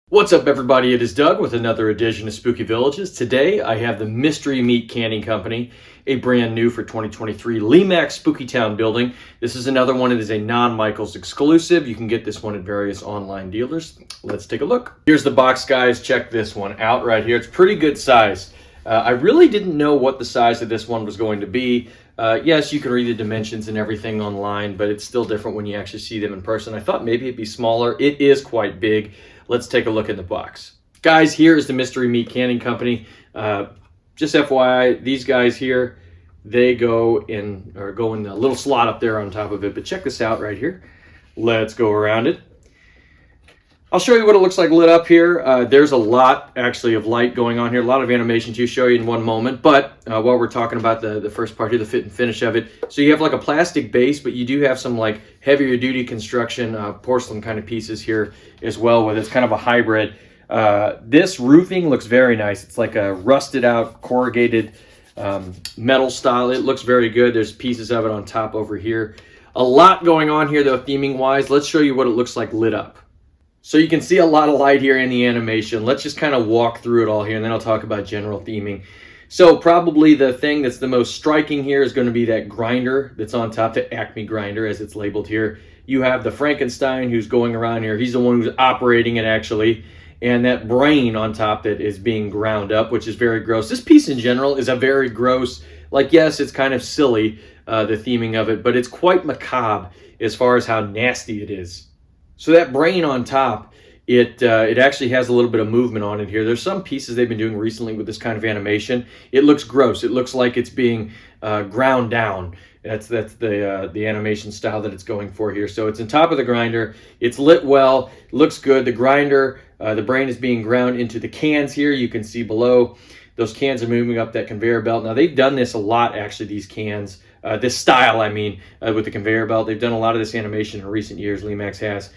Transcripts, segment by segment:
What's up, everybody? It is Doug with another edition of Spooky Villages. Today, I have the Mystery Meat Canning Company, a brand new for 2023 Lemax Spooky Town building. This is another one. It is a non-Michaels exclusive. You can get this one at various online dealers. Let's take a look. Here's the box, guys. Check this one out right here. It's pretty good size. I really didn't know what the size of this one was going to be. Yes, you can read the dimensions and everything online, but it's still different when you actually see them in person. I thought maybe it'd be smaller. It is quite big. Let's take a look in the box. Guys, here is the Mystery Meat Canning Company. Just FYI, these guys here, they go in a little slot up there on top of it. But check this out right here. Let's go around it. I'll show you what it looks like lit up here. There's a lot, actually, of light going on here. A lot of animation to show you in one moment. But while we're talking about the first part here, the fit and finish of it. So you have like a plastic base, but you do have some like heavier duty construction porcelain kind of pieces here as well, with it's kind of a hybrid. This roofing looks very nice. It's like a rusted out corrugated metal style. It looks very good. There's pieces of it on top over here. A lot going on here though, theming wise. Let's show you what it looks like lit up. So you can see a lot of light here in the animation. Let's just kind of walk through it all here, and then I'll talk about general theming. So probably the thing that's the most striking here is going to be that grinder that's on top, the Acme grinder as it's labeled here. You have the Frankenstein who's going around here. He's the one who's operating it actually. And that brain on top that is being ground up, which is very gross. This piece in general is a very gross, like yes, it's kind of silly, the theming of it, but it's quite macabre as far as how nasty it is. So that brain on top, it actually has a little bit of movement on it here. There's some pieces they've been doing recently with this kind of animation. It looks gross. It looks like it's being ground down. That's the animation style that it's going for here. So it's on top of the grinder. It's lit well. It looks good. The grinder, the brain is being ground into the cans here. You can see below. Those cans are moving up that conveyor belt. Now, they've done this a lot, actually, these cans. This style, I mean, with the conveyor belt. They've done a lot of this animation in recent years, Lemax has.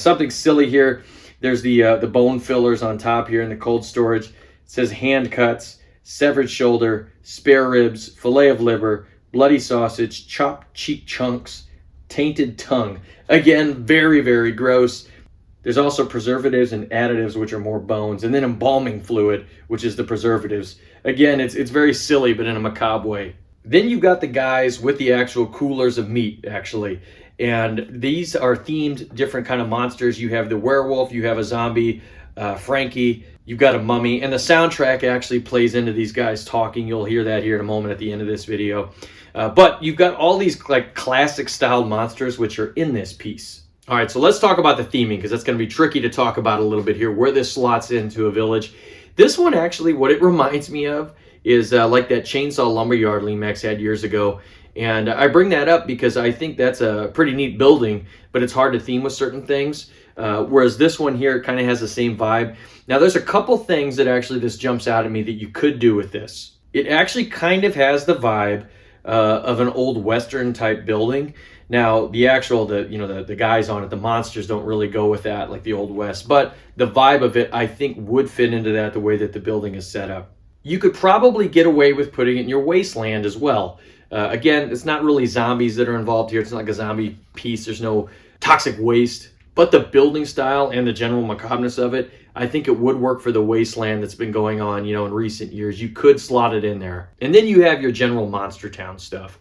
Something silly here. There's the bone fillers on top here in the cold storage. It says hand cuts, severed shoulder, spare ribs, fillet of liver, bloody sausage, chopped cheek chunks, tainted tongue. Again, very, very gross. There's also preservatives and additives, which are more bones, and then embalming fluid, which is the preservatives. Again, it's very silly, but in a macabre way. Then you've got the guys with the actual coolers of meat, actually. And these are themed different kind of monsters. You have the werewolf, you have a zombie, Frankie, you've got a mummy, and the soundtrack actually plays into these guys talking. You'll hear that here in a moment at the end of this video. But you've got all these like classic style monsters which are in this piece. All right, so let's talk about the theming, because that's going to be tricky to talk about a little bit here, where this slots into a village. This one actually, what it reminds me of is like that chainsaw lumberyard Lemax had years ago. And I bring that up because I think that's a pretty neat building, but it's hard to theme with certain things. Whereas this one here kind of has the same vibe. Now, there's a couple things that actually this jumps out at me that you could do with this. It actually kind of has the vibe of an old Western type building. Now, the actual, the guys on it, the monsters don't really go with that, like the Old West. But the vibe of it, I think, would fit into that the way that the building is set up. You could probably get away with putting it in your wasteland as well. Again, it's not really zombies that are involved here. It's not like a zombie piece. There's no toxic waste. But the building style and the general macabreness of it, I think it would work for the wasteland that's been going on, in recent years. You could slot it in there. And then you have your general Monster Town stuff.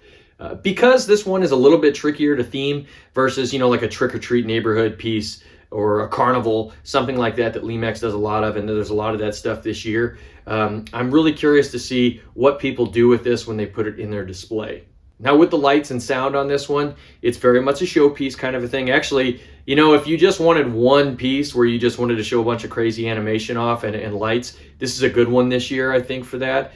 Because this one is a little bit trickier to theme versus, like a trick-or-treat neighborhood piece or a carnival, something like that Lemax does a lot of, and there's a lot of that stuff this year. I'm really curious to see what people do with this when they put it in their display. Now, with the lights and sound on this one, it's very much a showpiece kind of a thing. Actually, if you just wanted one piece where you just wanted to show a bunch of crazy animation off and lights, this is a good one this year, I think, for that.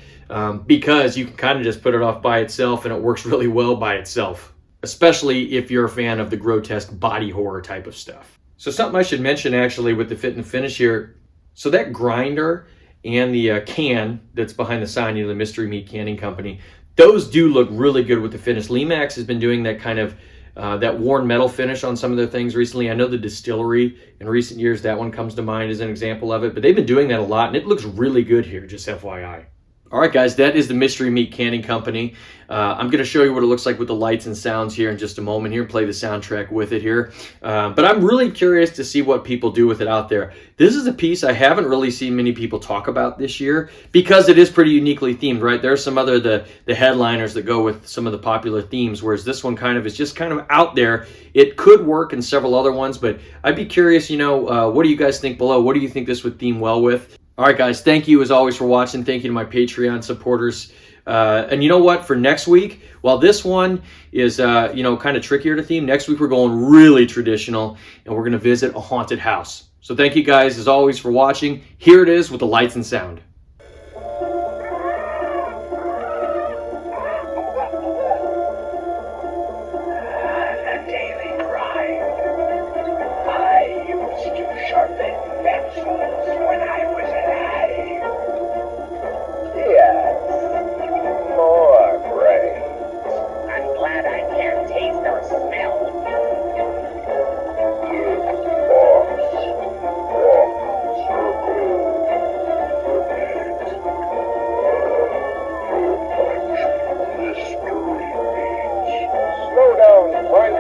Because you can kind of just put it off by itself, and it works really well by itself. especially if you're a fan of the grotesque body horror type of stuff. So something I should mention actually with the fit and finish here, so that grinder and the can that's behind the sign, the Mystery Meat Canning Company, those do look really good with the finish. Lemax has been doing that kind of that worn metal finish on some of their things recently. I know the Distillery in recent years, that one comes to mind as an example of it, but they've been doing that a lot and it looks really good here, just FYI. All right, guys, that is the Mystery Meat Canning Company. I'm going to show you what it looks like with the lights and sounds here in just a moment here, play the soundtrack with it here. But I'm really curious to see what people do with it out there. This is a piece I haven't really seen many people talk about this year because it is pretty uniquely themed, right? There's some other, the headliners that go with some of the popular themes, whereas this one kind of is just kind of out there. It could work in several other ones, but I'd be curious, what do you guys think below? What do you think this would theme well with? All right, guys, thank you as always for watching. Thank you to my Patreon supporters. And you know what? For next week, while this one is, kind of trickier to theme, next week we're going really traditional, and we're going to visit a haunted house. So thank you guys, as always, for watching. Here it is with the lights and sound.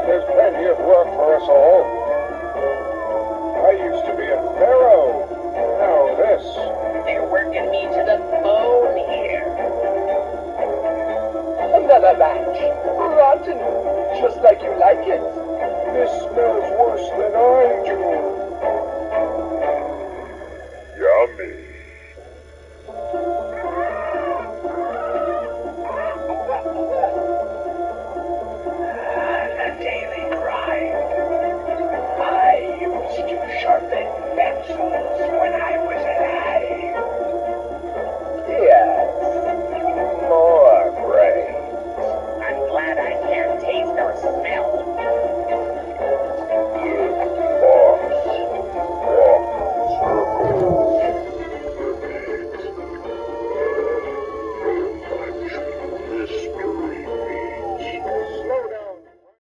There's plenty of work for us all. I used to be a pharaoh. Now this. They're working me to the bone here. Another batch. Rotten. Just like you like it. This smells worse than I